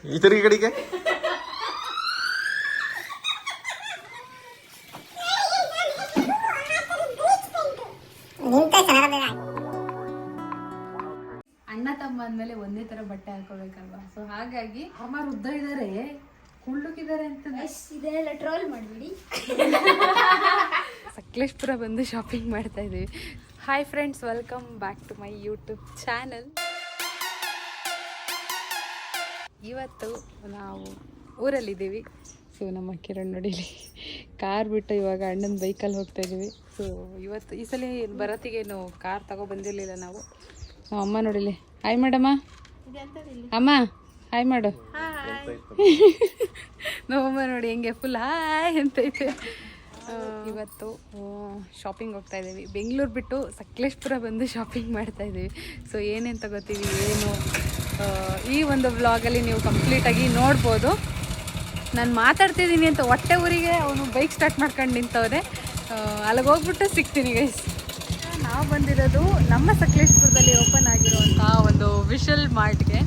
ಈ ತಿರುಗಿ ಕಡೆಗೆ ಅಣ್ಣ ತಮ್ಮ ಅಂದ್ಮೇಲೆ ಒಂದೇ ತರ ಬಟ್ಟೆ ಹಾಕೋಬೇಕಲ್ವಾ. ಸೊ ಹಾಗಾಗಿ ಅಮ್ಮ ಉದ್ದ ಇದಾರೆ, ಕುಳ್ಳುಕಿದ್ದಾರೆ ಅಂತ ಇದೆಲ್ಲ ಟ್ರೋಲ್ ಮಾಡ್ಬಿಡಿ. ಸಕಲೇಶ್ಪುರ ಬಂದು ಶಾಪಿಂಗ್ ಮಾಡ್ತಾ ಇದೀವಿ. Hi friends, welcome back to my YouTube channel. ಇವತ್ತು ನಾವು ಊರಲ್ಲಿದ್ದೀವಿ. ಸೊ ನಮ್ಮ ಕಿರಣ್ ನೋಡಿಲಿ ಕಾರ್ ಬಿಟ್ಟು ಇವಾಗ ಅಣ್ಣನ ಬೈಕಲ್ಲಿ ಹೋಗ್ತಾ ಇದ್ದೀವಿ. ಸೊ ಇವತ್ತು ಈ ಸಲ ಬರತ್ತಿಗೇನು ಕಾರ್ ತಗೋ ಬಂದಿರಲಿಲ್ಲ ನಾವು. ಸೊ ಅಮ್ಮ ನೋಡಿಲಿ, ಹಾಯ್ ಮಾಡಮ್ಮ. ಅಮ್ಮ ಹಾಯ್ ಮಾಡು. ನಮ್ಮಮ್ಮ ನೋಡಿ ಹೆಂಗೆ ಫುಲ್ ಹಾಯ್ ಅಂತೈತೆ. ಇವತ್ತು ಶಾಪಿಂಗ್ ಹೋಗ್ತಾ ಇದ್ದೀವಿ. ಬೆಂಗಳೂರು ಬಿಟ್ಟು ಸಕಲೇಶ್ಪುರ ಬಂದು ಶಾಪಿಂಗ್ ಮಾಡ್ತಾ ಇದ್ದೀವಿ. ಸೊ ಏನೇನು ತಗೋತೀವಿ ಏನು ಈ ಒಂದು ವ್ಲಾಗಲ್ಲಿ ನೀವು ಕಂಪ್ಲೀಟಾಗಿ ನೋಡ್ಬೋದು. ನಾನು ಮಾತಾಡ್ತಿದ್ದೀನಿ ಅಂತ ಹೊಟ್ಟೆ ಊರಿಗೆ ಅವನು ಬೈಕ್ ಸ್ಟಾರ್ಟ್ ಮಾಡ್ಕೊಂಡು ನಿಂತವ್ರೆ. ಅಲ್ಲಿಗೆ ಹೋಗ್ಬಿಟ್ಟು ಸಿಗ್ತೀನಿ ಗೈಸ್. ನಾವು ಬಂದಿರೋದು ನಮ್ಮ ಸಕಲೇಶ್ಪುರದಲ್ಲಿ ಓಪನ್ ಆಗಿರುವಂಥ ಒಂದು ವಿಶಲ್ ಮಾರ್ಟ್ಗೆ.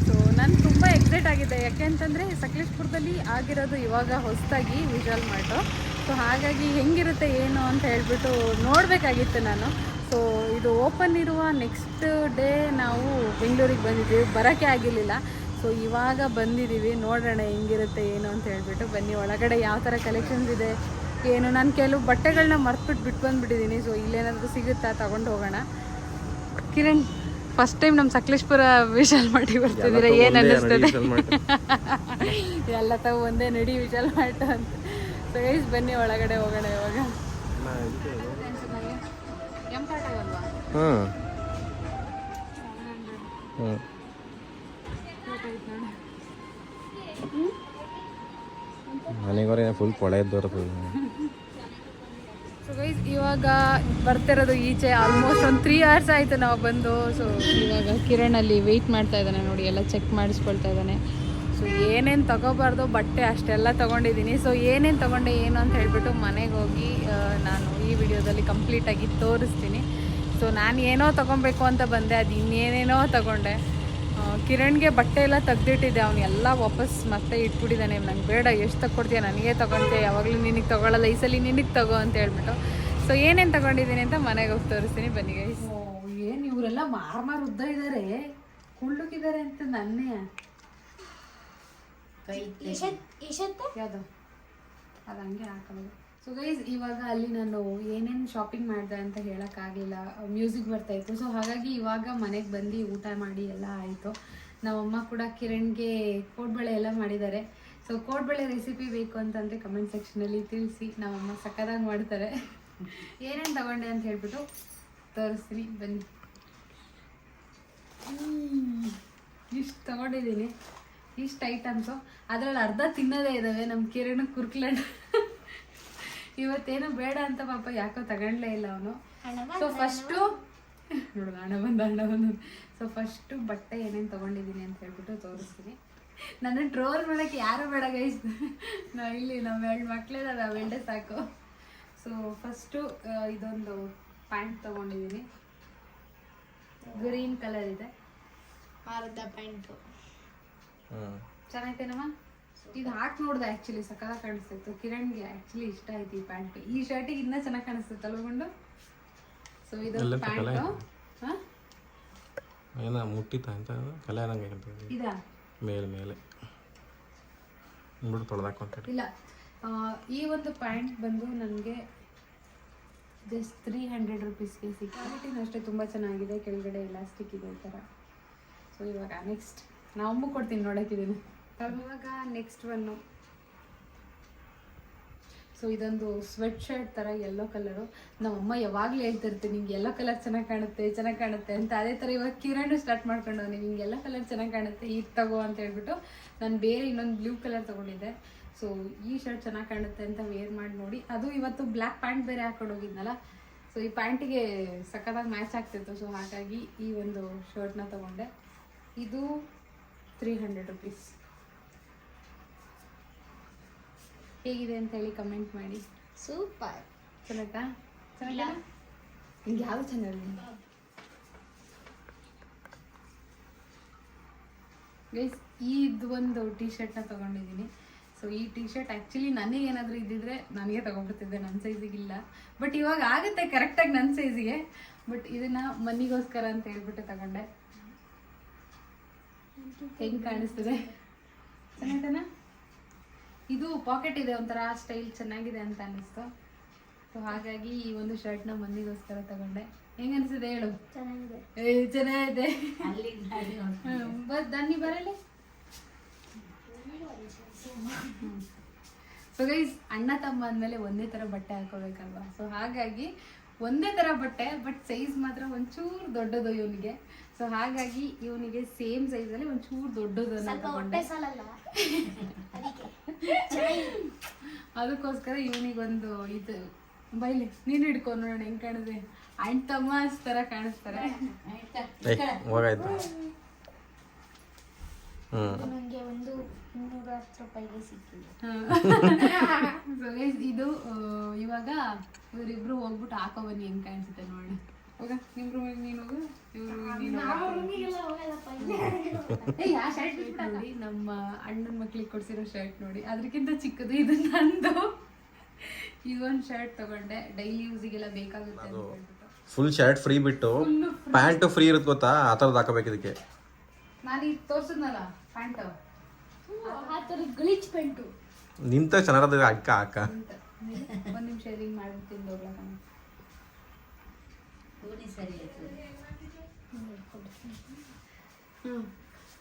ಸೊ ನಾನು ತುಂಬ ಎಕ್ಸೈಟ್ ಆಗಿದ್ದೆ, ಯಾಕೆ ಅಂತಂದರೆ ಸಕಲೇಶ್ಪುರದಲ್ಲಿ ಆಗಿರೋದು ಇವಾಗ ಹೊಸದಾಗಿ ವಿಶಲ್ ಮಾರ್ಟು. ಸೊ ಹಾಗಾಗಿ ಹೆಂಗಿರುತ್ತೆ ಏನು ಅಂತ ಹೇಳ್ಬಿಟ್ಟು ನೋಡಬೇಕಾಗಿತ್ತು ನಾನು. ಸೊ ಇದು ಓಪನ್ ಇರುವ ನೆಕ್ಸ್ಟ್ ಡೇ ನಾವು ಬೆಂಗಳೂರಿಗೆ ಬಂದಿದ್ದೀವಿ, ಬರೋಕ್ಕೆ ಆಗಿರಲಿಲ್ಲ. ಸೊ ಇವಾಗ ಬಂದಿದ್ದೀವಿ, ನೋಡೋಣ ಹೆಂಗಿರುತ್ತೆ ಏನು ಅಂತ ಹೇಳ್ಬಿಟ್ಟು. ಬನ್ನಿ ಒಳಗಡೆ ಯಾವ ಥರ ಕಲೆಕ್ಷನ್ಸ್ ಇದೆ ಏನು. ನಾನು ಕೆಲವು ಬಟ್ಟೆಗಳನ್ನ ಬಿಟ್ಟು ಬಂದುಬಿಟ್ಟಿದ್ದೀನಿ. ಸೊ ಇಲ್ಲೇನಾದರೂ ಸಿಗುತ್ತಾ ತಗೊಂಡು ಹೋಗೋಣ. ಕಿರಣ್, ಫಸ್ಟ್ ಟೈಮ್ ನಮ್ಮ ಸಕಲೇಶ್ಪುರ ವಿಶಾಲ್ ಮಾರ್ಟಿಗೆ ಬರ್ತಿದ್ದೀರಾ, ಏನು ಅನ್ನಿಸ್ತದೆ? ಎಲ್ಲ ತಾವು ಒಂದೇ ನಡಿ ವಿಶಾಲ್ ಮಾರ್ಟ್ ಅಂತ. ಸೊ ಗೈಸ್ ಬನ್ನಿ ಒಳಗಡೆ ಹೋಗೋಣ ಇವಾಗ. ನನಗೆ ಫುಲ್ ಕೊಳೆ ಇದ್ದವ್ರ. ಸೊ ಗೈಸ್ ಇವಾಗ ಬರ್ತಿರೋದು ಈಚೆ ಆಲ್ಮೋಸ್ಟ್ ಒಂದು 3 hours ಆಯಿತು ನಾವು ಬಂದು. ಸೊ ಇವಾಗ ಕಿರಣಲ್ಲಿ ವೆಯ್ಟ್ ಮಾಡ್ತಾ ಇದ್ದಾನೆ ನೋಡಿ, ಎಲ್ಲ ಚೆಕ್ ಮಾಡಿಸ್ಕೊಳ್ತಾ ಇದ್ದಾನೆ. ಸೊ ಏನೇನು ತಗೋಬಾರ್ದು ಬಟ್ಟೆ ಅಷ್ಟೆಲ್ಲ ತೊಗೊಂಡಿದ್ದೀನಿ. ಸೊ ಏನೇನು ತೊಗೊಂಡೆ ಏನು ಅಂತ ಹೇಳ್ಬಿಟ್ಟು ಮನೆಗೆ ಹೋಗಿ ನಾನು ಈ ವಿಡಿಯೋದಲ್ಲಿ ಕಂಪ್ಲೀಟಾಗಿ ತೋರಿಸ್ತೀನಿ. ಸೊ ನಾನು ಏನೋ ತೊಗೊಬೇಕು ಅಂತ ಬಂದೆ, ಅದು ಇನ್ನೇನೇನೋ ತೊಗೊಂಡೆ. ಕಿರಣ್ಗೆ ಬಟ್ಟೆ ಎಲ್ಲ ತೆಗ್ದಿಟ್ಟಿದ್ದೆ, ಅವನು ಎಲ್ಲ ವಾಪಸ್ ಮತ್ತೆ ಇಟ್ಬಿಟ್ಟಿದ್ದಾನೆ. ನಂಗೆ ಬೇಡ, ಎಷ್ಟು ತಗೊಡ್ತೀಯ, ನನಗೆ ತೊಗೊಳ್ತೀಯ, ಯಾವಾಗಲೂ ನಿನಗೆ ತೊಗೊಳ್ಳಲ್ಲ, ಈ ಸಲ ನಿನಗೆ ತಗೋ ಅಂತ ಹೇಳ್ಬಿಟ್ಟು. ಸೊ ಏನೇನು ತೊಗೊಂಡಿದ್ದೀನಿ ಅಂತ ಮನೆಗೆ ಹೋಗಿ ತೋರಿಸ್ತೀನಿ, ಬನ್ನಿ ಗೈಸ್. ಏನು ಇವರೆಲ್ಲ ಮಾರು ಉದ್ದ ಇದ್ದಾರೆ, ಕುಳ್ಳುಕಿದ್ದಾರೆ ಅಂತ ನನ್ನೇ ಯಾವುದು ಅದು ಹಂಗೆ ಹಾಕೊಳ್ಳೋದು. ಸೊ ಗೈಸ್ ಇವಾಗ ಅಲ್ಲಿ ನಾನು ಏನೇನು ಶಾಪಿಂಗ್ ಮಾಡಿದೆ ಅಂತ ಹೇಳೋಕ್ಕಾಗಲಿಲ್ಲ, ಮ್ಯೂಸಿಕ್ ಬರ್ತಾಯಿತ್ತು. ಸೊ ಹಾಗಾಗಿ ಇವಾಗ ಮನೆಗೆ ಬಂದು ಊಟ ಮಾಡಿ ಎಲ್ಲ ಆಯಿತು. ನಮ್ಮಮ್ಮ ಕೂಡ ಕಿರಣ್ಗೆ ಕೋಡ್ಬಳೆ ಎಲ್ಲ ಮಾಡಿದ್ದಾರೆ. ಸೊ ಕೋಡ್ಬಳೆ ರೆಸಿಪಿ ಬೇಕು ಅಂತಂದರೆ ಕಮೆಂಟ್ ಸೆಕ್ಷನಲ್ಲಿ ತಿಳಿಸಿ, ನಮ್ಮಮ್ಮ ಸಕ್ಕದಾಗಿ ಮಾಡ್ತಾರೆ. ಏನೇನು ತಗೊಂಡೆ ಅಂತ ಹೇಳ್ಬಿಟ್ಟು ತೋರಿಸ್ತೀನಿ, ಬನ್ನಿ. ಇಷ್ಟು ತೊಗೊಂಡಿದ್ದೀನಿ, ಇಷ್ಟು ಐಟಮ್ಸು. ಅದರಲ್ಲಿ ಅರ್ಧ ತಿನ್ನೋದೇ ಇದ್ದಾವೆ. ನಮ್ಮ ಕಿರಣ್ ಕುರ್ಕ್ಲಂಡ್ ಇವತ್ತೇನು ಬೇಡ ಅಂತ ಪಾಪ ಯಾಕೋ ತಗೊಂಡ್ಲೇ ಇಲ್ಲ ಅವನು. ಸೊ ಫಸ್ಟು ನೋಡು, ಹಣ ಬಂದು. ಸೊ ಫಸ್ಟು ಬಟ್ಟೆ ಏನೇನು ತೊಗೊಂಡಿದ್ದೀನಿ ಅಂತ ಹೇಳ್ಬಿಟ್ಟು ತೋರಿಸ್ತೀನಿ. ನನ್ನ ಟ್ರೋಲ್ ಮಾಡೋಕ್ಕೆ ಯಾರು ಬೇಡ ಗೈಸ್, ಇಲ್ಲಿ ನಮ್ಮ 2 ಮಕ್ಕಳಿದೆ, ನಾವು 2 ಸಾಕು. ಸೊ ಫಸ್ಟು ಇದೊಂದು ಪ್ಯಾಂಟ್ ತೊಗೊಂಡಿದ್ದೀನಿ, ಗ್ರೀನ್ ಕಲರ್ ಇದೆ, ಅರ್ಧ ಪ್ಯಾಂಟು ಚೆನ್ನಾಗೈತೇನಮ್ಮ. ಇದು ಹಾಕಿ ನೋಡ್ದೆ, ಆ್ಯಕ್ಚುಲಿ ಸಕ್ಕತ್ತಾಗಿ ಕಾಣಿಸ್ತಿತ್ತು. ಕಿರಣ್ಗೆ ಆ್ಯಕ್ಚುಲಿ ಇಷ್ಟ ಆಯ್ತು ಈ ಪ್ಯಾಂಟ್. ಈ ಶರ್ಟಿಗೆ ಇನ್ನೂ ಚೆನ್ನಾಗಿ ಕಾಣಿಸ್ತಿತ್ತು ಅಲ್ಗೊಂಡು. ಸೊ ಇದು ಪ್ಯಾಂಟು ಮುಟ್ಟಿತ ಅಂತ ಕಲೆ ಇದಾ ಮೇಲೆ ಇಲ್ಲ. ಈ ಒಂದು ಪ್ಯಾಂಟ್ ಬಂದು ನನಗೆ ಜಸ್ಟ್ 300 rupeesಗೆ ಸಿಕ್ತು. ಕ್ವಾಲಿಟಿನೂ ಅಷ್ಟೇ ತುಂಬ ಚೆನ್ನಾಗಿದೆ, ಕೆಳಗಡೆ ಎಲಾಸ್ಟಿಕ್ ಇದೆ ಈ ಥರ. ಸೊ ಇವಾಗ ನೆಕ್ಸ್ಟ್ ನಾವು ಅಮ್ಮ ಕೊಡ್ತೀನಿ ನೋಡೋಕ್ಕಿದ್ದೀನಿ. ಇವಾಗ ನೆಕ್ಸ್ಟ್ ಒನ್ನು, ಸೊ ಇದೊಂದು ಸ್ವೆಟ್ ಶರ್ಟ್ ಥರ ಯೆಲ್ಲೋ ಕಲರು. ನಮ್ಮಮ್ಮ ಯಾವಾಗಲೂ ಹೇಳ್ತಿರ್ತೀನಿ ನಿಂಗೆ ಯೆಲ್ಲೋ ಕಲರ್ ಚೆನ್ನಾಗಿ ಕಾಣುತ್ತೆ ಅಂತ. ಅದೇ ಥರ ಇವಾಗ ಕಿರಣ್ ಸ್ಟಾರ್ಟ್ ಮಾಡ್ಕೊಂಡು ನಿಂಗೆ ಯೆಲ್ಲೋ ಕಲರ್ ಚೆನ್ನಾಗಿ ಕಾಣುತ್ತೆ, ಇದು ತಗೋ ಅಂತ ಹೇಳ್ಬಿಟ್ಟು ನಾನು ಬೇರೆ ಇನ್ನೊಂದು ಬ್ಲೂ ಕಲರ್ ತೊಗೊಂಡಿದ್ದೆ. ಸೊ ಈ ಶರ್ಟ್ ಚೆನ್ನಾಗಿ ಕಾಣುತ್ತೆ ಅಂತ ವೇರ್ ಮಾಡಿ ನೋಡಿ. ಅದು ಇವತ್ತು ಬ್ಲ್ಯಾಕ್ ಪ್ಯಾಂಟ್ ಬೇರೆ ಹಾಕೊಂಡು ಹೋಗಿದ್ನಲ್ಲ, ಸೊ ಈ ಪ್ಯಾಂಟಿಗೆ ಸಕ್ಕತ್ತಾಗಿ ಮ್ಯಾಚ್ ಆಗ್ತಿತ್ತು. ಸೊ ಹಾಗಾಗಿ ಈ ಒಂದು ಶರ್ಟ್ನ ತೊಗೊಂಡೆ. ಇದು 300 rupees. ಹೇಗಿದೆ ಅಂತ ಹೇಳಿ ಕಮೆಂಟ್ ಮಾಡಿ. ಸೂಪರ್. ಚೆನ್ನಾಯ್ತಾ? ಚೆನ್ನಾಗಿಲ್ಲ? ನಿಂಗೆ ಯಾವುದು ಚೆನ್ನಾಗಿದೆ? ಗೈಸ್ ಇದು ಒಂದು ಟೀ ಶರ್ಟ್ನ ತೊಗೊಂಡಿದ್ದೀನಿ. ಸೊ ಈ ಟೀ ಶರ್ಟ್ ಆ್ಯಕ್ಚುಲಿ ನನಗೇನಾದರೂ ಇದ್ದಿದ್ರೆ ನನಗೆ ತೊಗೊಂಡ್ಬಿಡ್ತಿದ್ದೆ, ನನ್ನ ಸೈಜಿಗಿಲ್ಲ. ಬಟ್ ಇವಾಗ ಆಗುತ್ತೆ ಕರೆಕ್ಟಾಗಿ ನನ್ನ ಸೈಜಿಗೆ. ಬಟ್ ಇದನ್ನು ಮನಿಗೋಸ್ಕರ ಅಂತ ಹೇಳ್ಬಿಟ್ಟು ತಗೊಂಡೆ. ಹೆಂಗೆ ಕಾಣಿಸ್ತಿದೆ? ಚೆನ್ನಾಗಿದೆನಾ? ಇದು ಪಾಕೆಟ್ ಇದೆ, ಒಂಥರ ಸ್ಟೈಲ್ ಚೆನ್ನಾಗಿದೆ ಅಂತ ಅನ್ನಿಸ್ತು. ಸೊ ಹಾಗಾಗಿ ಈ ಒಂದು ಶರ್ಟ್ನ ಮನಿಗೋಸ್ಕರ ತಗೊಂಡೆ. ಹೆಂಗೆ ಅನಿಸಿದೆ ಹೇಳು? ಚೆನ್ನಾಗಿದೆ. ದನ್ನಿ ಬರಲಿ. ಸೊ ಗೈಸ್, ಅಣ್ಣ ತಮ್ಮ ಅಂದಮೇಲೆ ಒಂದೇ ಥರ ಬಟ್ಟೆ ಹಾಕೋಬೇಕಲ್ವಾ? ಸೊ ಹಾಗಾಗಿ ಒಂದೇ ಥರ ಬಟ್ಟೆ, ಬಟ್ ಸೈಜ್ ಮಾತ್ರ ಒಂಚೂರು ದೊಡ್ಡದು ಇವನಿಗೆ. ಸೊ ಹಾಗಾಗಿ ಇವನಿಗೆ ಸೇಮ್ ಸೈಜಲ್ಲಿ ಒಂಚೂರು ದೊಡ್ಡದು ತಗೊಂಡೆ. ಅದಕ್ಕೋಸ್ಕರ ಇವನಿಗೊಂದು ಇದು ಬೈಲಿ ನೀನು ಹಿಡ್ಕೊ ನೋಡೋಣ ಹೆಂಗೆ ಕಾಣಿದೆ. ಅಣ್ಣ ತಮ್ಮ ಥರ ಕಾಣಿಸ್ತಾರೆ. ಹೋಗಾಯ್ತು. ನನಗೆ ಒಂದು 210 ರೂಪಾಯಿಗೆ ಸಿಕ್ಕಿದೆ. ಸೊ ಗೈಸ್, ಇದು ಇವಾಗ ಇವರಿಬ್ರು ಹೋಗ್ಬಿಟ್ಟು ಹಾಕೋ ಬನ್ನಿ ಹೆಂಗೆ ಕಾಣಿಸುತ್ತೆ ನೋಡಿ. ಹೋಗ ನಿಮ್ಮ ರೂಮಿಗೆ ನೀನು ಹೋಗು, ಇವರು ಆ ಶರ್ಟ್ ನೋಡಿ. ನಮ್ಮ ಅಣ್ಣನ ಮಕ್ಳಿಗೆ ಕೊಡ್ಸಿರೋ ಶರ್ಟ್ ನೋಡಿ, ಅದಕ್ಕಿಂತ ಚಿಕ್ಕದು ಇದು ನಂದು. ಇದೊಂದು ಶರ್ಟ್ ತಗೊಂಡೆ, ಡೈಲಿ ಯೂಸಿಗೆಲ್ಲ ಬೇಕಾಗುತ್ತೆ ಅಂತ ಹೇಳ್ಬಿಟ್ಟು. ಫುಲ್ ಶರ್ಟ್ ಫ್ರೀ ಬಿಟ್ಟು ಪ್ಯಾಂಟು ಫ್ರೀ ಇರುತ್ತೆ ಗೊತ್ತಾ, ಆ ಥರದ್ದು ಹಾಕೋಬೇಕು ಇದಕ್ಕೆ. ನಾನು ಈಗ ತೋರಿಸಿದ್ನಲ್ಲ ಪ್ಯಾಂಟ್, ಆ ಥರದ ಗಲೀಜ್ ಪ್ಯಾಂಟು ನಿಂತ ಚೆನ್ನಾಗದ ಅಕ್ಕ ಅಕ್ಕ. ಒಂದು ನಿಮಿಷ ರಿಂಗ್ ಮಾಡ್ಬಿಡ್ತೀನಿ ಹೋಗ್ಲಕ್ಕ.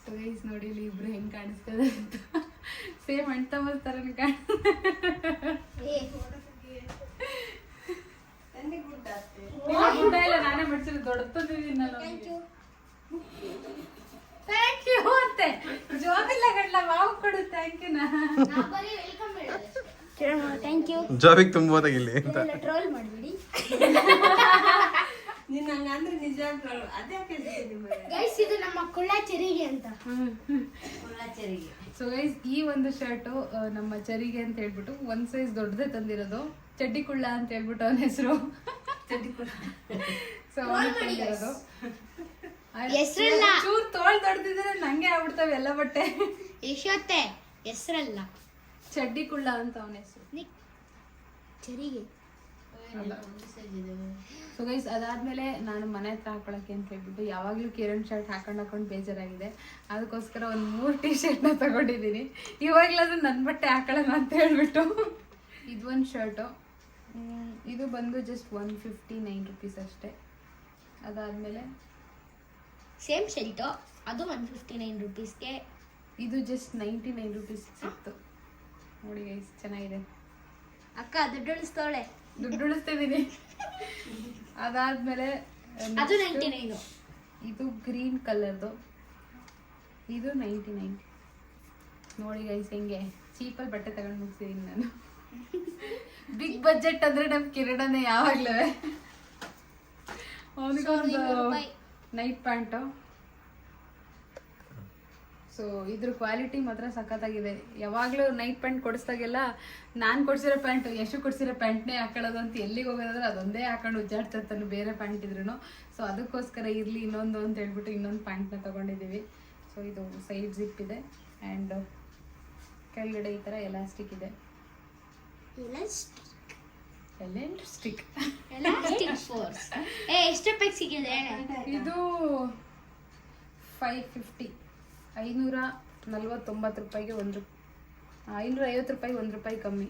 ಸೊ ಗೈಸ್ ನೋಡಿ ಇಲ್ಲಿ ಇಬ್ರು ಹೆಂಗೆ ಕಾಣಿಸ್ತದೆ ಅಂತ. ಸೇಮ್ ಅಣ್ಣ ತಮ್ಮ ಥರನೇ ಇಲ್ಲ, ನಾನೇ ಮಡ್ಸಿಲ್ಲ, ದೊಡ್ಡ ತಂದಿದ್ದೀನಿ ನಾನು. ಥ್ಯಾಂಕ್ ಯು ಅಂತೆ. ಜೋಬಿಲ್ಲ ಗಡ್ಲ ಮಾವು ಕೊಡು ಥ್ಯಾಂಕ್ ಯುನಾ. Thank you. ಜಾಬಿಗೆ ತುಂಬೋದಾಗಿಲ್ಲಿ ಅಂತ ಟ್ರೋಲ್ ಮಾಡಬೇಡಿ ಗೈಸ್. ಇದು ನಮ್ಮ ಕುಳ್ಳ ಚೆರಿಗೆ ಅಂತ. ಸೊ ಗೈಸ್, ಈ ಒಂದು ಶರ್ಟು ನಮ್ಮ ಚರಿಗೆ ಅಂತ ಹೇಳ್ಬಿಟ್ಟು ಒಂದ್ ಸೈಜ್ ದೊಡ್ಡದೇ ತಂದಿರೋದು. ಚಡ್ಡಿ ಕುಳ್ಳ ಅಂತ ಹೇಳ್ಬಿಟ್ಟು ಅವನ ಹೆಸರು. ಸೊ ಅವನಿಗೆ ತಂದಿರೋದು. ಚೂರ್ ತೋಳ್ ದೊಡ್ಡದಿದ್ರೆ ನಂಗೆ ಆಗ್ಬಿಡ್ತಾವೆ ಎಲ್ಲ ಬಟ್ಟೆ. ಯಶೋತೆ ಹೆಸರಲ್ಲ, ಚಡ್ಡಿ ಕುಳ್ಳ ಅಂತ ಅವನ ಹೆಸರು. ಚರಿಗೆ. ಸೊ ಗೈಸ್, ಅದಾದ್ಮೇಲೆ ನಾನು ಮನೆ ಹತ್ರ ಹಾಕೊಳಕ್ಕೆ ಅಂತ ಹೇಳ್ಬಿಟ್ಟು ಯಾವಾಗಲೂ ಕಿರಣ್ ಶರ್ಟ್ ಹಾಕೊಂಡು ಬೇಜಾರಾಗಿದೆ. ಅದಕ್ಕೋಸ್ಕರ ಒಂದು 3 ಟೀ ಶರ್ಟ್ನ ತಗೊಂಡಿದ್ದೀನಿ. ಇವಾಗಲಾದ್ರೂ ನನ್ನ ಬಟ್ಟೆ ಹಾಕೊಳ್ಳೋಣ ಅಂತ ಹೇಳ್ಬಿಟ್ಟು. ಇದು ಒಂದು ಶರ್ಟು, ಇದು ಬಂದು ಜಸ್ಟ್ 159 ರುಪೀಸ್ ಅಷ್ಟೇ. ಅದಾದಮೇಲೆ ಸೇಮ್ ಶರ್ಟು, ಅದು 159 ರುಪೀಸ್ಗೆ. ಇದು ಜಸ್ಟ್ 99 ರುಪೀಸ್ ಸಿಕ್ತು ನೋಡಿ ಗೈಸ್, ಚೆನ್ನಾಗಿದೆ. ಅಕ್ಕ ದುಡ್ಡು ಉಳಿಸ್ತವಳೆ. ದುಡ್ಡು ಉಳಿಸ್ತಿದ್ದೀನಿ. ಅದಾದ್ಮೇಲೆ ಅದು 99. ಇದು ಗ್ರೀನ್ ಕಲರ್ದು, ಇದು 99 ನೋಡಿ ಗೈಸ್. ಹೆಂಗೆ ಚೀಪಲ್ಲಿ ಬಟ್ಟೆ ತಗೊಂಡು ಮುಗಿಸಿದ್ದೀನಿ ನಾನು. ಬಿಗ್ ಬಜೆಟ್ ಅಂದ್ರೆ ನಮ್ಮ ಕಿರಣನೇ ಯಾವಾಗ್ಲೂ. ಅವನಿಗೊಂದು ನೈಟ್ ಪ್ಯಾಂಟು. ಸೊ ಇದ್ರ ಕ್ವಾಲಿಟಿ ಮಾತ್ರ ಸಖತ್ತಾಗಿದೆ. ಯಾವಾಗಲೂ ನೈಟ್ ಪ್ಯಾಂಟ್ ಕೊಡಿಸ್ದಾಗೆಲ್ಲ ನಾನು ಕೊಡ್ಸಿರೋ ಪ್ಯಾಂಟು, ಯಶು ಕೊಡ್ಸಿರೋ ಪ್ಯಾಂಟ್ನೇ ಹಾಕೊಳ್ಳೋದು ಅಂತ ಎಲ್ಲಿಗೆ ಹೋಗೋದಾದ್ರೆ ಅದೊಂದೇ ಹಾಕೊಂಡು ಉಜ್ಜಾಡ್ತಿರ್ತಾನೆ ಬೇರೆ ಪ್ಯಾಂಟ್ ಇದ್ರೂ. ಸೊ ಅದಕ್ಕೋಸ್ಕರ ಇರಲಿ ಇನ್ನೊಂದು ಅಂತ ಹೇಳ್ಬಿಟ್ಟು ಇನ್ನೊಂದು ಪ್ಯಾಂಟ್ನ ತೊಗೊಂಡಿದ್ದೀವಿ. ಸೊ ಇದು ಸೈಡ್ ಜಿಪ್ ಇದೆ ಆ್ಯಂಡ್ ಕೆಳಗಡೆ ಈ ಥರ ಎಲಾಸ್ಟಿಕ್ ಇದೆ. ಎಷ್ಟು ರೂಪಾಯಿಗೆ ಸಿಕ್ಕಿದೆ? ಇದು 550, 549 ರೂಪಾಯಿಗೆ 550 ರೂಪಾಯಿ, 1 ರೂಪಾಯಿ ಕಮ್ಮಿ.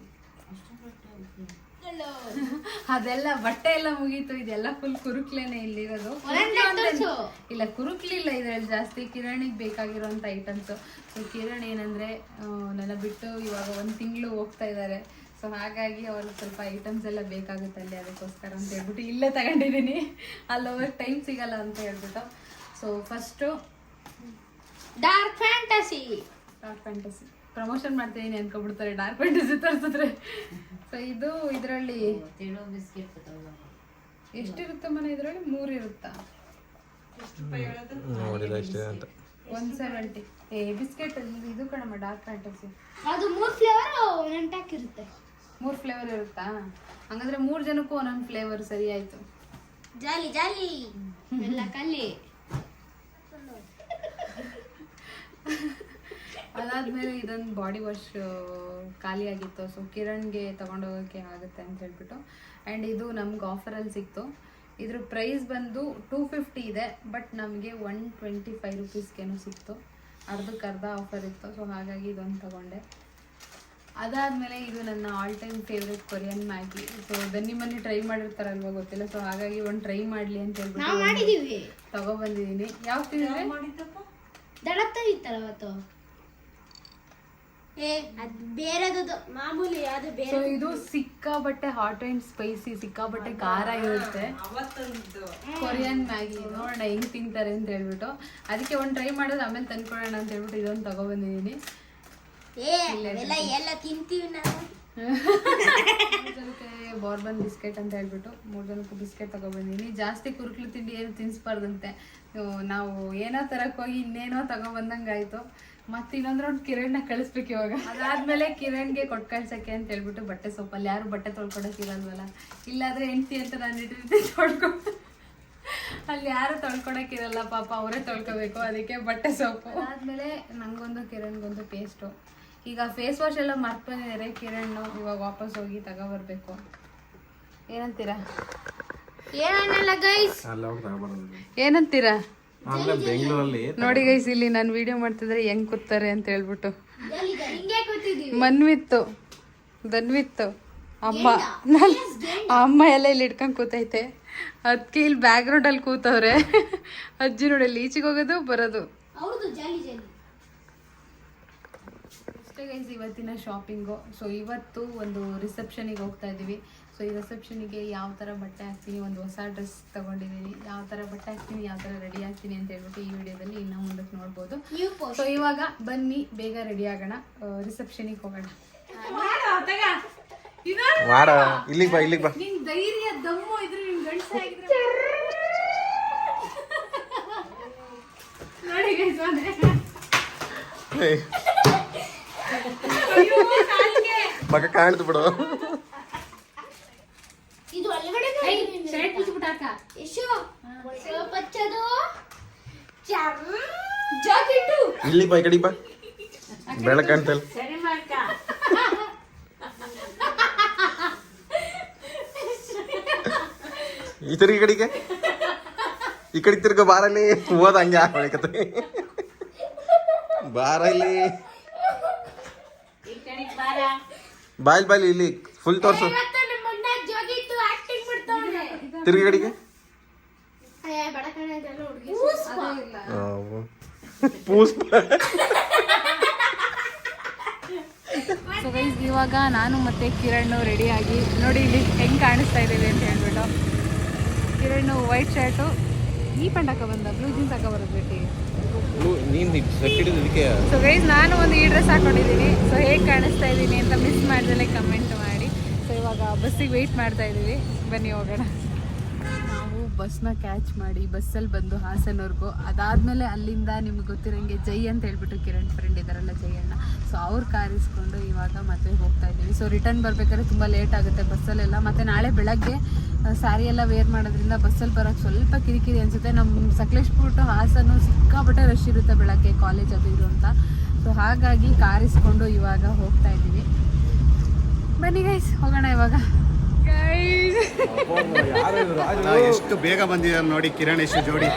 ಅದೆಲ್ಲ ಬಟ್ಟೆ ಎಲ್ಲ ಮುಗೀತು. ಇದೆಲ್ಲ ಫುಲ್ ಕುರುಕ್ಲೇನೆ ಇಲ್ಲಿರೋದು. ಇಲ್ಲ ಕುರುಕ್ಲಿಲ್ಲ ಇದ್ರಲ್ಲಿ ಜಾಸ್ತಿ. ಕಿರಣಿಗೆ ಬೇಕಾಗಿರೋಂಥ ಐಟಮ್ಸು. ಸೊ ಕಿರಣ್ ಏನಂದರೆ ನನ್ನ ಬಿಟ್ಟು ಇವಾಗ 1 ತಿಂಗಳು ಹೋಗ್ತಾ ಇದ್ದಾರೆ. ಸೊ ಹಾಗಾಗಿ ಅವ್ರಿಗೆ ಸ್ವಲ್ಪ ಐಟಮ್ಸ್ ಎಲ್ಲ ಬೇಕಾಗುತ್ತೆ ಅಲ್ಲಿ, ಅದಕ್ಕೋಸ್ಕರ ಅಂತ ಹೇಳ್ಬಿಟ್ಟು ಇಲ್ಲೇ ತಗೊಂಡಿದ್ದೀನಿ. ಅಲ್ಲಿ ಹೋಗಕ್ಕೆ ಟೈಮ್ ಸಿಗಲ್ಲ ಅಂತ ಹೇಳ್ಬಿಟ್ಟು. So first dark fantasy promotion ಮಾಡ್ತೀನಿ ಅನ್ಕೊಬಿಡ್ತಾರೆ ಡಾರ್ಕ್ ಫ್ಯಾಂಟಸಿ ತರಿಸಿದ್ರೆ. ಸೊ ಇದು ಇದರಲ್ಲಿ ಎಷ್ಟಿರುತ್ತೆ ಮನೆ? ಇದರಲ್ಲಿ 3 ಇರುತ್ತಾ? 170. ಬಿಸ್ಕೆಟ್ ಇದು ಕಣಮ್ಮ ಡಾರ್ಕ್ ಫ್ಯಾಂಟಸಿ. ಅದು 3 ಫ್ಲೇವರ್ ಒಂದೊಂದು ಪ್ಯಾಕ್ ಇರುತ್ತೆ. 3 ಫ್ಲೇವರ್ ಇರುತ್ತಾ? ಹಂಗಂದ್ರೆ 3 ಜನಕ್ಕೂ ಒಂದೊಂದು ಫ್ಲೇವರ್. ಸರಿ ಆಯ್ತು. ಜಾಲಿ ಜಾಲಿ ಎಲ್ಲ ಕಲ್ಲಿ. ಅದಾದ್ಮೇಲೆ ಇದೊಂದು ಬಾಡಿ ವಾಶ್ ಖಾಲಿ ಆಗಿತ್ತು. ಸೊ ಕಿರಣ್ಗೆ ತಗೊಂಡೋಗೋಕ್ಕೆ ಆಗುತ್ತೆ ಅಂತ ಹೇಳ್ಬಿಟ್ಟು. ಆ್ಯಂಡ್ ಇದು ನಮ್ಗೆ ಆಫರಲ್ಲಿ ಸಿಕ್ತು. ಇದ್ರ ಪ್ರೈಸ್ ಬಂದು 250 ಇದೆ, ಬಟ್ ನಮಗೆ 125 ರುಪೀಸ್ಗೇನೋ ಸಿಕ್ತು. ಅರ್ಧಕ್ಕರ್ಧ ಆಫರ್ ಇತ್ತು. ಸೊ ಹಾಗಾಗಿ ಇದೊಂದು ತಗೊಂಡೆ. ಅದಾದಮೇಲೆ ಇದು ನನ್ನ all time favourite Korean Maggi. So ಬನ್ನಿ ಟ್ರೈ ಮಾಡಿರ್ತಾರಲ್ವ ಗೊತ್ತಿಲ್ಲ. ಸೊ ಹಾಗಾಗಿ ಒಂದು ಟ್ರೈ ಮಾಡಲಿ ಅಂತ ಹೇಳ್ಬಿಟ್ಟು ತಗೊಬಂದಿದ್ದೀನಿ. ಯಾವ ತಿಂದರೆ ದಡತ್ತ ಇತ್ತಲ್ಲ ಅವತ್ತು. ಅದು ಬೇರೆದು ಮಾಮೂಲಿ, ಅದು ಬೇರೆ. ಸೊ ಇದು ಸಿಕ್ಕಾಬಟ್ಟೆ ಹಾಟ್ ಅಂಡ್ ಸ್ಪೈಸಿ, ಸಿಕ್ಕಾಬಟ್ಟೆ ಖಾರ ಇರುತ್ತೆ ಕೊರಿಯನ್ ಮ್ಯಾಗಿ. ನೋಡೋಣ ಹೆಂಗ್ ತಿಂತಾರೆ ಅಂತ ಹೇಳ್ಬಿಟ್ಟು ಅದಕ್ಕೆ ಒಂದು ಟ್ರೈ ಮಾಡೋದು, ಆಮೇಲೆ ತಂದ್ಕೊಡೋಣ ಅಂತ ಹೇಳ್ಬಿಟ್ಟು ಇದೊಂದು ತಗೊಬಂದಿದ್ದೀನಿ. ಎಲ್ಲ ತಿಂತೀವಿ ನಾವು. ಜನಕ್ಕೆ ಬಾರ್ಬನ್ ಬಿಸ್ಕೆಟ್ ಅಂತ ಹೇಳ್ಬಿಟ್ಟು 3 ಜನಕ್ಕೆ ಬಿಸ್ಕೆಟ್ ತಗೊಬಂದಿದ್ದೀನಿ. ಜಾಸ್ತಿ ಕುರುಕ್ಲು ತಿಂಡಿ ಏನು ತಿನ್ಸ್ಬಾರ್ದಂತೆ. ನಾವು ಏನೋ ತರಕ್ಕೆ ಹೋಗಿ ಇನ್ನೇನೋ ತಗೊಬಂದಂಗೆ ಆಯಿತು. ಮತ್ತೆ ಇನ್ನೊಂದು ರೌಂಡ್ ಕಿರಣ್ನ ಕಳಿಸ್ಬೇಕು ಇವಾಗ. ಅದಾದ್ಮೇಲೆ ಕಿರಣ್ಗೆ ಕೊಟ್ಟು ಕಳ್ಸಕ್ಕೆ ಅಂತ ಹೇಳ್ಬಿಟ್ಟು ಬಟ್ಟೆ ಸೋಪಲ್ಲಿ ಯಾರು ಬಟ್ಟೆ ತೊಳ್ಕೊಡಕ್ಕಿರಲ್ವಲ್ಲ, ಇಲ್ಲಾದ್ರೆ ಹೆಂಡ್ತಿ ಅಂತ ನಾನು ಇಟ್ಟಿರ್ತೀನಿ ತೊಳ್ಕೊಂಡು. ಅಲ್ಲಿ ಯಾರು ತೊಳ್ಕೊಡಕ್ಕಿರಲ್ಲ ಪಾಪ, ಅವರೇ ತೊಳ್ಕೊಬೇಕು. ಅದಕ್ಕೆ ಬಟ್ಟೆ ಸೋಪು. ಅದಾದ್ಮೇಲೆ ನಂಗೊಂದು ಕಿರಣ್ಗೊಂದು ಪೇಸ್ಟು. ಈಗ ಫೇಸ್ ವಾಶ್ ಎಲ್ಲ ಮರ್ತು ಬಂದಿದ್ದಾರೆ ಕಿರಣ್. ಇವಾಗ ವಾಪಸ್ ಹೋಗಿ ತಗೊಬರ್ಬೇಕು. ಏನಂತೀರಾ? ಏನಲ್ಲ ಗೈಸ್, ಏನಂತೀರಾ? ಬೆಂಗಳೂರಲ್ಲಿ ನೋಡಿ ಗೈಸ್, ಇಲ್ಲಿ ನಾನು ವಿಡಿಯೋ ಮಾಡ್ತಿದ್ರೆ ಹೆಂಗ್ ಕೂತಾರೆ ಅಂತ ಹೇಳ್ಬಿಟ್ಟು. ಹಿಂಗೆ ಕೂತಿದೀವಿ. ಮನ್ವಿತ್ತು, ಧನ್ವಿತ್ತು, ಅಮ್ಮ ಅಮ್ಮ ಎಲ್ಲ ಇಲ್ಲಿ ಇಟ್ಕೊಂಡ್ ಕೂತೈತೆ. ಅದಕ್ಕೆ ಇಲ್ಲಿ ಬ್ಯಾಕ್ ಗ್ರೌಂಡ್ ಅಲ್ಲಿ ಕೂತವ್ರೆ. ಅಜ್ಜಿ ನೋಡಿ ಅಲ್ಲಿ ಈಚೆಗೆ ಹೋಗೋದು ಬರೋದು. ಹೌದು, ಜಾಲಿ ಜಾಲಿ. ಅಷ್ಟೇ ಗೈಸ್ ಇವತ್ತಿನ ಶಾಪಿಂಗು. ಸೊ ಇವತ್ತು ಒಂದು ರಿಸೆಪ್ಷನಿಗೆ ಹೋಗ್ತಾ ಇದ್ದೀವಿ. ಸೊ ಈ ರಿಸೆಪ್ಷನಿಗೆ ಯಾವ ಥರ ಬಟ್ಟೆ ಹಾಕ್ತೀನಿ, ಒಂದು ಹೊಸ ಡ್ರೆಸ್ ತೊಗೊಂಡಿದ್ದೀನಿ, ಯಾವ ಥರ ಬಟ್ಟೆ ಹಾಕ್ತೀನಿ, ಯಾವ ಥರ ರೆಡಿ ಆಗ್ತೀನಿ ಅಂತ ಹೇಳ್ಬಿಟ್ಟು ಈ ವಿಡಿಯೋದಲ್ಲಿ ಇನ್ನೂ ಮುಂದಕ್ಕೆ ನೋಡ್ಬೋದು. ಸೊ ಇವಾಗ ಬನ್ನಿ ಬೇಗ ರೆಡಿ ಆಗೋಣ, ರಿಸೆಪ್ಷನಿಗೆ ಹೋಗೋಣ. ಇಲ್ಲಿಗೆ ಬಾ, ಇಲ್ಲಿಗೆ ಬಾ. ನಿನ್ ಧೈರ್ಯ ದಮ್ಮು ಇದ್ರೆ ನಿನ್ ಗಂಡಸಾಗಿದ್ರೆ ನೋಡಿ ಗೈಸ್ ಮಗ ಕಾಣ್ತು ಬಿಡು. ಇದು ಒಳಗಡೆ ಶರ್ಟ್ ಬಿಚ್ಬಿಟ್ಟಾಕ ಯಶು ಪಚ್ಚದು ಜಾಕೆಟ್. ಇಲ್ಲಿ ಬಾ, ಈ ಕಡೆ ಬಾ, ಬೆಳಕ್ ಕಾಣ್ತಲ್ಲ. ಸರಿ ಮಾಡ್ಕ. ಈ ತರ ಈ ಕಡೆ ತಿರ್ಗ ಬಾರಲ್ಲಿ ಹೋದ ಹಂಗೆ ಹಾಕತ್ತೆ. ಬಾರಲ್ಲಿ ಬಾಯ್ಲ್ ಬಾಯ್ಲಿ ಇಲ್ಲಿ ಫುಲ್ ತೋರ್ಸು. ತಿರ್ಗಿ ಕಡೆಗೆ ಸೊ ಗೈಸ್ ಇವಾಗ ನಾನು ಮತ್ತೆ ಕಿರಣ್ ರೆಡಿಯಾಗಿ ನೋಡಿ ಇಲ್ಲಿ ಹೆಂಗೆ ಕಾಣಿಸ್ತಾ ಇದ್ದೀವಿ ಅಂತ ಹೇಳ್ಬಿಟ್ಟು. ಕಿರಣ್ ವೈಟ್ ಶರ್ಟು, ಈ ಪ್ಯಾಂಟ್ ಹಾಕೋ ಬಂದ, ಬ್ಲೂ ಜೀನ್ಸ್ ಹಾಕೋ ಬರೋದು ಬಿಟ್ಟು. ಸೊ ಗೈಸ್ ನಾನು ಒಂದು ಈ ಡ್ರೆಸ್ ಹಾಕೊಂಡಿದ್ದೀನಿ. ಸೊ ಹೇಗೆ ಕಾಣಿಸ್ತಾ ಇದ್ದೀನಿ ಅಂತ ಮಿಸ್ ಮಾಡ್ದಲೇ ಕಮೆಂಟ್ ಮಾಡಿ. ಸೊ ಇವಾಗ ಬಸ್ಸಿಗೆ ವೆಯ್ಟ್ ಮಾಡ್ತಾ ಇದ್ದೀವಿ, ಬನ್ನಿ ಹೋಗೋಣ. ನಾವು ಬಸ್ನ ಕ್ಯಾಚ್ ಮಾಡಿ ಬಸ್ಸಲ್ಲಿ ಬಂದು ಹಾಸನವರೆಗೂ. ಅದಾದಮೇಲೆ ಅಲ್ಲಿಂದ ನಿಮ್ಗೆ ಗೊತ್ತಿರೋಂಗೆ ಜೈ ಅಂತ ಹೇಳ್ಬಿಟ್ಟು ಕಿರಣ್ ಫ್ರೆಂಡ್ ಇದ್ದಾರಲ್ಲ ಜೈ ಅಣ್ಣ, ಸೊ ಅವ್ರ ಕಾರ್ ಇಸ್ಕೊಂಡು ಇವಾಗ ಮತ್ತೆ ಹೋಗ್ತಾ ಇದ್ದೀವಿ. ಸೊ ರಿಟರ್ನ್ ಬರ್ಬೇಕಾದ್ರೆ ತುಂಬ ಲೇಟ್ ಆಗುತ್ತೆ ಬಸ್ಸಲ್ಲೆಲ್ಲ. ಮತ್ತು ನಾಳೆ ಬೆಳಗ್ಗೆ ಸ್ಯಾರಿ ಎಲ್ಲ ವೇರ್ ಮಾಡೋದ್ರಿಂದ ಬಸ್ಸಲ್ಲಿ ಬರೋಕ್ಕೆ ಸ್ವಲ್ಪ ಕಿರಿಕಿರಿ ಅನಿಸುತ್ತೆ. ನಮ್ಮ ಸಕಲೇಶ್ಪುರ ಟು ಹಾಸನ ಸಿಕ್ಕಾಪಟ್ಟೆ ರಶ್ ಇರುತ್ತೆ ಬೆಳಗ್ಗೆ, ಕಾಲೇಜ್ ಅದು ಇದು ಅಂತ. ಸೊ ಹಾಗಾಗಿ ಕಾರ್ ಇಸ್ಕೊಂಡು ಇವಾಗ ಹೋಗ್ತಾ ಇದ್ದೀವಿ. ಬನ್ನಿ ಗೈಸ್ ಹೋಗೋಣ ಇವಾಗ. ಎಷ್ಟು ಬೇಗ ಬಂದಿದ್ದಾರೆ ನೋಡಿ ಕಿರಣ್ ಯಶು ಜೋಡಿ.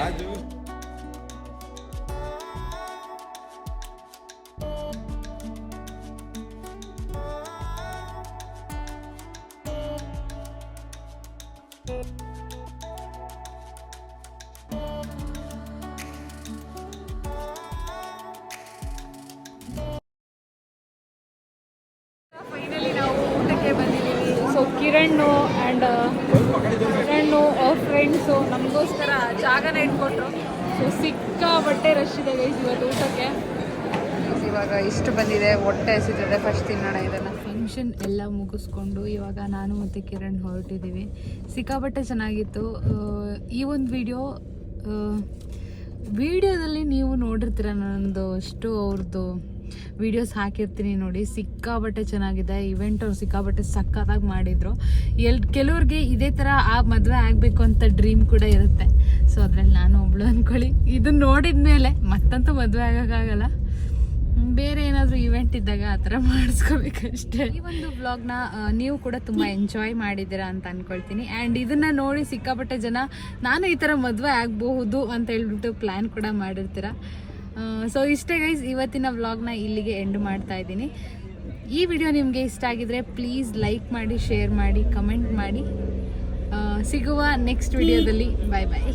ಫೈನಲಿ ನಾವು ಊಟಕ್ಕೆ ಬಂದಿದ್ದೀವಿ. ಸೊ ಕಿರಣ್ ಆ್ಯಂಡ್ ಅವ್ರ ಫ್ರೆಂಡ್ಸು ನಮಗೋಸ್ಕರ ಜಾಗನ ಇಟ್ಕೊಟ್ರು. ಸೊ ಸಿಕ್ಕಾಬಟ್ಟೆ ರಶ್ ಇದೆ ಗೈಸ್ ಇವತ್ತು ಊಟಕ್ಕೆ. ಇವಾಗ ಇಷ್ಟು ಬಂದಿದೆ, ಹೊಟ್ಟೆ ಹಸಿತಿದೆ, ಫಸ್ಟ್ ತಿನ್ನೋಣ ಇದನ್ನು. ಫಂಕ್ಷನ್ ಎಲ್ಲ ಮುಗಿಸ್ಕೊಂಡು ಇವಾಗ ನಾನು ಮತ್ತು ಕಿರಣ್ ಹೊರಟಿದ್ದೀವಿ. ಸಿಕ್ಕಾಬಟ್ಟೆ ಚೆನ್ನಾಗಿತ್ತು. ಈ ಒಂದು ವಿಡಿಯೋದಲ್ಲಿ ನೀವು ನೋಡಿರ್ತೀರ, ನನ್ನದು ಅಷ್ಟು ಅವ್ರದ್ದು ವೀಡಿಯೋಸ್ ಹಾಕಿರ್ತೀನಿ ನೋಡಿ. ಸಿಕ್ಕಾಬಟ್ಟೆ ಚೆನ್ನಾಗಿದೆ ಇವೆಂಟ್. ಅವ್ರು ಸಿಕ್ಕಾಬಟ್ಟೆ ಸಕ್ಕತ್ತಾಗಿ ಮಾಡಿದರು. ಕೆಲವ್ರಿಗೆ ಇದೇ ಥರ ಮದುವೆ ಆಗಬೇಕು ಅಂತ ಡ್ರೀಮ್ ಕೂಡ ಇರುತ್ತೆ. ಸೊ ಅದ್ರಲ್ಲಿ ನಾನು ಒಬ್ಳು ಅಂದ್ಕೊಳ್ಳಿ. ಇದನ್ನ ನೋಡಿದ ಮೇಲೆ ಮತ್ತಂತೂ ಮದುವೆ ಆಗೋಕ್ಕಾಗಲ್ಲ. ಬೇರೆ ಏನಾದರೂ ಇವೆಂಟ್ ಇದ್ದಾಗ ಆ ಥರ ಮಾಡಿಸ್ಕೋಬೇಕಷ್ಟೇ. ಈ ಒಂದು ವ್ಲಾಗ್ನ ನೀವು ಕೂಡ ತುಂಬ ಎಂಜಾಯ್ ಮಾಡಿದ್ದೀರಾ ಅಂತ ಅಂದ್ಕೊಳ್ತೀನಿ. ಆ್ಯಂಡ್ ಇದನ್ನು ನೋಡಿ ಸಿಕ್ಕಾಪಟ್ಟೆ ಜನ ನಾನು ಈ ಥರ ಮದುವೆ ಆಗಬಹುದು ಅಂತ ಹೇಳ್ಬಿಟ್ಟು ಪ್ಲ್ಯಾನ್ ಕೂಡ ಮಾಡಿರ್ತೀರ. ಸೊ ಇಷ್ಟೇ ಗೈಸ್, ಇವತ್ತಿನ ವ್ಲಾಗ್ನ ಇಲ್ಲಿಗೆ ಎಂಡ್ ಮಾಡ್ತಾ ಇದ್ದೀನಿ. ಈ ವಿಡಿಯೋ ನಿಮಗೆ ಇಷ್ಟ ಆಗಿದ್ರೆ ಪ್ಲೀಸ್ ಲೈಕ್ ಮಾಡಿ, ಶೇರ್ ಮಾಡಿ, ಕಮೆಂಟ್ ಮಾಡಿ. ಸಿಗುವ ನೆಕ್ಸ್ಟ್ ವಿಡಿಯೋದಲ್ಲಿ. ಬಾಯ್ ಬಾಯ್.